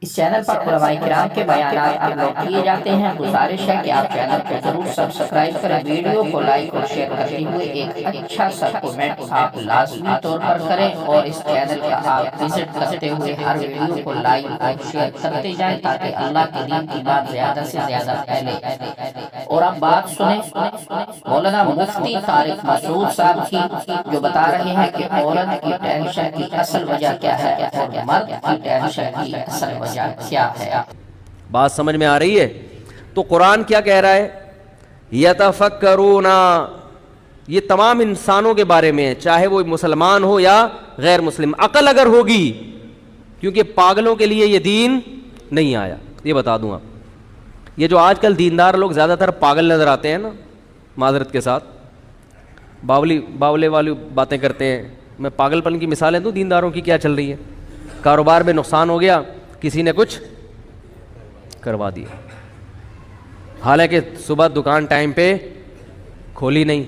اس channel پر علماء کرام کے بیانات اپلوڈ کیے جاتے ہیں۔ گزارش ہے کہ آپ چینل کو ضرور سبسکرائب کریں، ویڈیو کو لائک اور شیئر کرتے ہوئے ایک اچھا سا کمنٹ آپ لازمی طور پر کریں، اور اس چینل کا آپ وزٹ کرتے ہوئے ہر ویڈیو کو لائک اور شیئر کرتے جائیں تاکہ اللہ کے دین کی بات زیادہ سے زیادہ پھیلے۔ اور اب بات سنیں مولانا مفتی طارق مسعود صاحب کی، جو بتا رہے ہیں کہ عورت کی ٹینشن کی اصل وجہ کیا ہے اور مرد کی ٹینشن کی اصل وجہ کیا ہے۔ بات سمجھ میں آ رہی ہے؟ تو قرآن کیا کہہ رہا ہے؟ یتفکرون، یہ تمام انسانوں کے بارے میں ہے، چاہے وہ مسلمان ہو یا غیر مسلم، عقل اگر ہوگی، کیونکہ پاگلوں کے لیے یہ دین نہیں آیا۔ یہ بتا دوں آپ، یہ جو آج کل دیندار لوگ زیادہ تر پاگل نظر آتے ہیں نا، معذرت کے ساتھ باولے والی باتیں کرتے ہیں۔ میں پاگل پن کی مثالیں دوں دینداروں کی کیا چل رہی ہے۔ کاروبار میں نقصان ہو گیا، کسی نے کچھ کروا دیا، حالانکہ صبح دکان ٹائم پہ کھولی نہیں،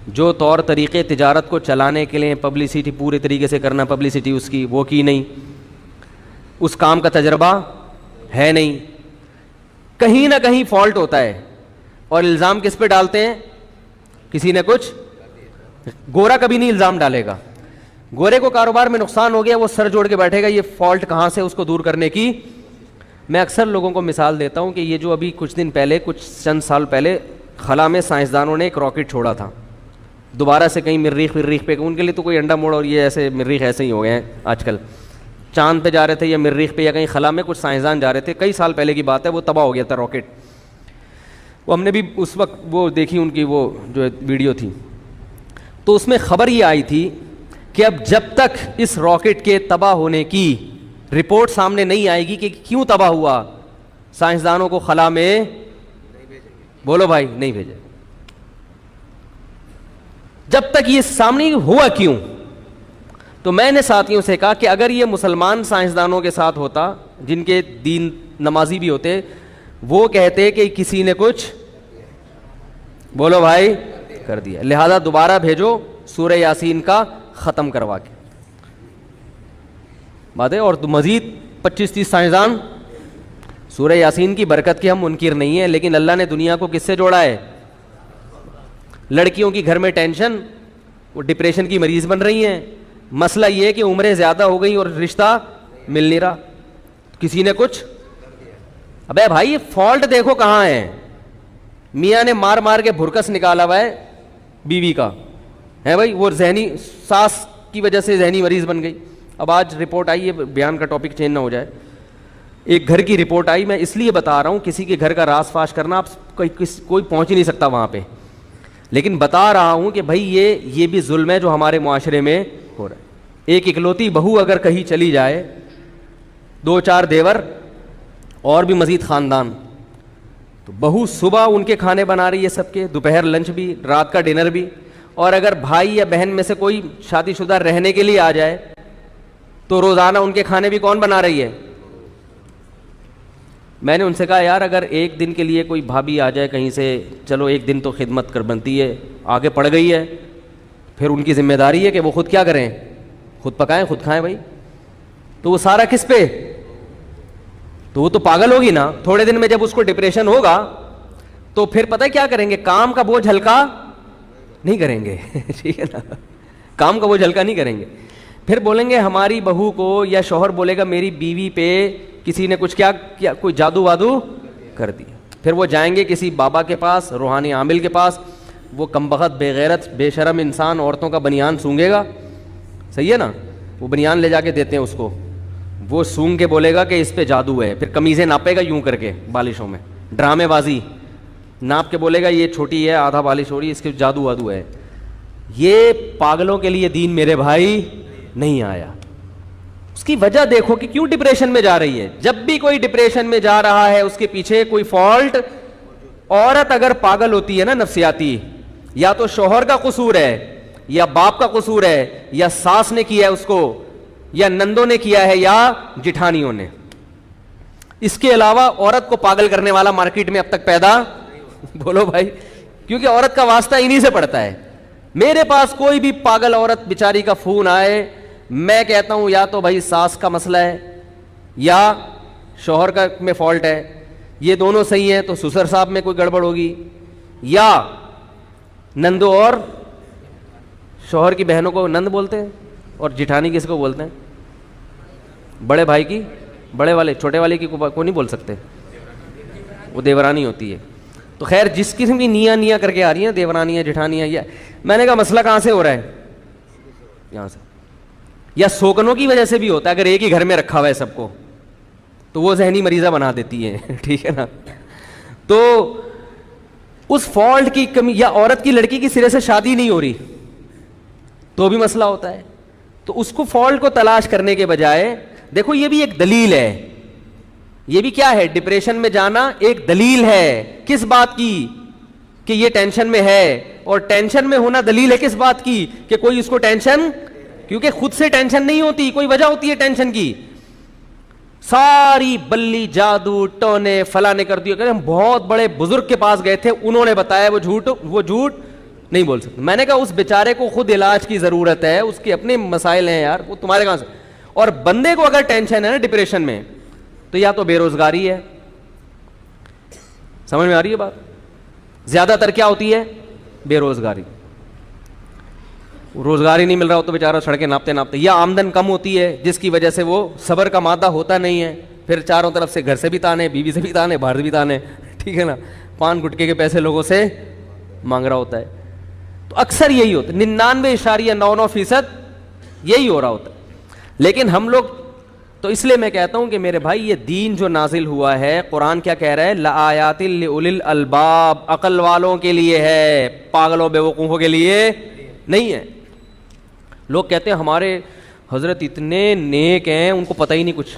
جو طور طریقے تجارت کو چلانے کے لیے پبلسٹی پورے طریقے سے کرنا، پبلسٹی اس کی وہ کی نہیں، اس کام کا تجربہ ہے نہیں، کہیں نہ کہیں فالٹ ہوتا ہے، اور الزام کس پہ ڈالتے ہیں؟ کسی نے کچھ، گورا کبھی نہیں الزام ڈالے گا، گورے کو کاروبار میں نقصان ہو گیا وہ سر جوڑ کے بیٹھے گا یہ فالٹ کہاں سے، اس کو دور کرنے کی۔ میں اکثر لوگوں کو مثال دیتا ہوں کہ یہ جو ابھی کچھ دن پہلے، کچھ چند سال پہلے خلا میں سائنسدانوں نے ایک راکٹ چھوڑا تھا، دوبارہ سے کہیں مریخ پہ، ان کے لیے تو کوئی انڈا موڑ اور یہ ایسے مریخ ایسے ہی ہو گئے ہیں آج کل، چاند پہ جا رہے تھے یا مریخ پہ یا کہیں خلا میں کچھ سائنسدان جا رہے تھے، کئی سال پہلے کی بات ہے، وہ تباہ ہو گیا تھا راکٹ۔ وہ ہم نے بھی اس وقت وہ دیکھی ان کی وہ جو ویڈیو تھی، تو اس میں خبر یہ آئی تھی کہ اب جب تک اس راکٹ کے تباہ ہونے کی رپورٹ سامنے نہیں آئے گی کہ کیوں تباہ ہوا، سائنسدانوں کو خلا میں بولو بھائی نہیں بھیجے، جب تک یہ سامنے ہوا کیوں۔ تو میں نے ساتھیوں سے کہا کہ اگر یہ مسلمان سائنسدانوں کے ساتھ ہوتا، جن کے دین نمازی بھی ہوتے، وہ کہتے کہ کسی نے کچھ بولو بھائی کر دیا، لہذا دوبارہ بھیجو سورہ یاسین کا ختم کروا کے بات ہے۔ اور مزید 25-30 سائنسدان، سورہ یاسین کی برکت کے ہم منکر نہیں ہیں، لیکن اللہ نے دنیا کو کس سے جوڑا ہے؟ لڑکیوں کی گھر میں ٹینشن، وہ ڈپریشن کی مریض بن رہی ہیں، مسئلہ یہ ہے کہ عمریں زیادہ ہو گئی اور رشتہ مل نہیں رہا، کسی نے کچھ، ابے بھائی یہ فالٹ دیکھو کہاں ہے، میاں نے مار مار کے بھرکس نکالا ہوا ہے بیوی کا ہے بھائی، وہ ذہنی ساس کی وجہ سے ذہنی مریض بن گئی۔ اب آج رپورٹ آئی ہے، بیان کا ٹاپک چینج نہ ہو جائے، ایک گھر کی رپورٹ آئی، میں اس لیے بتا رہا ہوں کسی کے گھر کا راز فاش کرنا، آپ کوئی پہنچ ہی نہیں سکتا وہاں پہ، لیکن بتا رہا ہوں کہ بھائی یہ بھی ظلم ہے جو ہمارے معاشرے میں ہو رہا ہے۔ ایک اکلوتی بہو اگر کہیں چلی جائے، 2-4 دیور اور بھی مزید خاندان، تو بہو صبح ان کے کھانے بنا رہی ہے سب کے، دوپہر لنچ بھی، رات کا ڈنر بھی، اور اگر بھائی یا بہن میں سے کوئی شادی شدہ رہنے کے لیے آ جائے تو روزانہ ان کے کھانے بھی کون بنا رہی ہے؟ میں نے ان سے کہا یار اگر ایک دن کے لیے کوئی بھابھی آ جائے کہیں سے، چلو ایک دن تو خدمت کر بنتی ہے، آگے پڑ گئی ہے، پھر ان کی ذمہ داری ہے کہ وہ خود کیا کریں، خود پکائیں خود کھائیں بھائی، تو وہ سارا کس پہ؟ تو وہ تو پاگل ہوگی نا، تھوڑے دن میں جب اس کو ڈپریشن ہوگا تو پھر پتہ کیا کریں گے، کام کا بوجھ ہلکا نہیں کریں گے ٹھیک ہے نا، کام کا بوجھ ہلکا نہیں کریں گے، پھر بولیں گے ہماری بہو کو، یا شوہر بولے گا میری بیوی پہ کسی نے کچھ کیا کوئی جادو وادو کر دیا، پھر وہ جائیں گے کسی بابا کے پاس، روحانی عامل کے پاس، وہ کمبخت بے غیرت بے شرم انسان عورتوں کا بنیان سونگے گا، صحیح ہے نا، وہ بنیان لے جا کے دیتے ہیں اس کو، وہ سونگ کے بولے گا کہ اس پہ جادو ہے، پھر قمیضیں ناپے گا یوں کر کے بالشوں میں، ڈرامے بازی ناپ کے بولے گا یہ چھوٹی ہے آدھا بالش ہو رہی ہے، اس کے جادو وادو ہے۔ یہ پاگلوں کے لیے دین میرے بھائی نہیں آیا۔ اس کی وجہ دیکھو کہ کیوں ڈپریشن میں جا رہی ہے، جب بھی کوئی ڈپریشن میں جا رہا ہے اس کے پیچھے کوئی فالٹ، عورت اگر پاگل ہوتی ہے نا نفسیاتی، یا تو شوہر کا قصور ہے، یا باپ کا قصور ہے، یا ساس نے کیا ہے اس کو، یا نندوں نے کیا ہے، یا جٹھانیوں نے، اس کے علاوہ عورت کو پاگل کرنے والا مارکیٹ میں اب تک پیدا بولو بھائی، کیونکہ عورت کا واسطہ انہی سے پڑتا ہے۔ میرے پاس کوئی بھی پاگل عورت بیچاری کا فون آئے، میں کہتا ہوں یا تو بھائی ساس کا مسئلہ ہے، یا شوہر کا میں فالٹ ہے, یہ دونوں صحیح ہیں تو سسر صاحب میں کوئی گڑبڑ ہوگی, یا نندو اور شوہر کی بہنوں کو نند بولتے ہیں اور جٹھانی کس کو بولتے ہیں؟ بڑے بھائی کی, بڑے والے چھوٹے والے کی کو نہیں بول سکتے, وہ دیورانی ہوتی ہے. تو خیر جس قسم کی نیا کر کے آ رہی ہیں دیورانیاں جٹھانیاں, یا میں نے کہا مسئلہ کہاں سے ہو رہا ہے؟ یہاں سے. یا سوکنوں کی وجہ سے بھی ہوتا ہے, اگر ایک ہی گھر میں رکھا ہوا ہے سب کو تو وہ ذہنی مریضہ بنا دیتی ہیں, ٹھیک ہے نا. تو اس فالٹ کی کمی, یا عورت کی لڑکی کی سرے سے شادی نہیں ہو رہی تو بھی مسئلہ ہوتا ہے. تو اس کو فالٹ کو تلاش کرنے کے بجائے دیکھو یہ بھی ایک دلیل ہے, یہ بھی کیا ہے, ڈپریشن میں جانا ایک دلیل ہے. کس بات کی؟ کہ یہ ٹینشن میں ہے. اور ٹینشن میں ہونا دلیل ہے کس بات کی؟ کہ کوئی اس کو ٹینشن, کیونکہ خود سے ٹینشن نہیں ہوتی, کوئی وجہ ہوتی ہے ٹینشن کی. ساری بلی جادو ٹونے فلاں نے کر دیا, کہ ہم بہت بڑے بزرگ کے پاس گئے تھے, انہوں نے بتایا, وہ جھوٹ نہیں بول سکتے. میں نے کہا اس بیچارے کو خود علاج کی ضرورت ہے, اس کے اپنے مسائل ہیں یار, وہ تمہارے کہاں سے. اور بندے کو اگر ٹینشن ہے نا ڈپریشن میں, تو یا تو بے روزگاری ہے, سمجھ میں آ رہی ہے بات؟ زیادہ تر کیا ہوتی ہے؟ بے روزگاری. روزگاری نہیں مل رہا ہو تو بیچارہ سڑکیں ناپتے ناپتے, یا آمدن کم ہوتی ہے جس کی وجہ سے وہ صبر کا مادہ ہوتا نہیں ہے, پھر چاروں طرف سے گھر سے بھی تانے, بیوی سے بھی تانے, باہر سے بھی تانے, ٹھیک ہے نا, پان گٹکے کے پیسے لوگوں سے مانگ رہا ہوتا ہے. تو اکثر یہی ہوتا ہے, 99.99% یہی ہو رہا ہوتا ہے. لیکن ہم لوگ تو, اس لیے میں کہتا ہوں کہ میرے بھائی یہ دین جو نازل ہوا ہے, قرآن کیا کہہ رہا ہے؟ لآیات لأولی الالباب, عقل والوں کے لیے ہے, پاگلوں بے وقوفوں کے لیے نہیں ہے. لوگ کہتے ہیں ہمارے حضرت اتنے نیک ہیں ان کو پتہ ہی نہیں کچھ,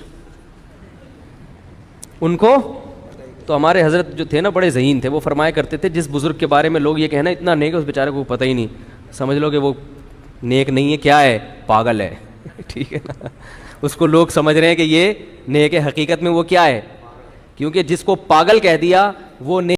ان کو تو ہمارے حضرت جو تھے نا بڑے ذہین تھے, وہ فرمایا کرتے تھے جس بزرگ کے بارے میں لوگ یہ کہنا اتنا نیک ہے اس بیچارے کو پتہ ہی نہیں, سمجھ لو کہ وہ نیک نہیں ہے, کیا ہے؟ پاگل ہے, ٹھیک ہے نا. اس کو لوگ سمجھ رہے ہیں کہ یہ نیک ہے, حقیقت میں وہ کیا ہے؟ کیونکہ جس کو پاگل کہہ دیا وہ نیک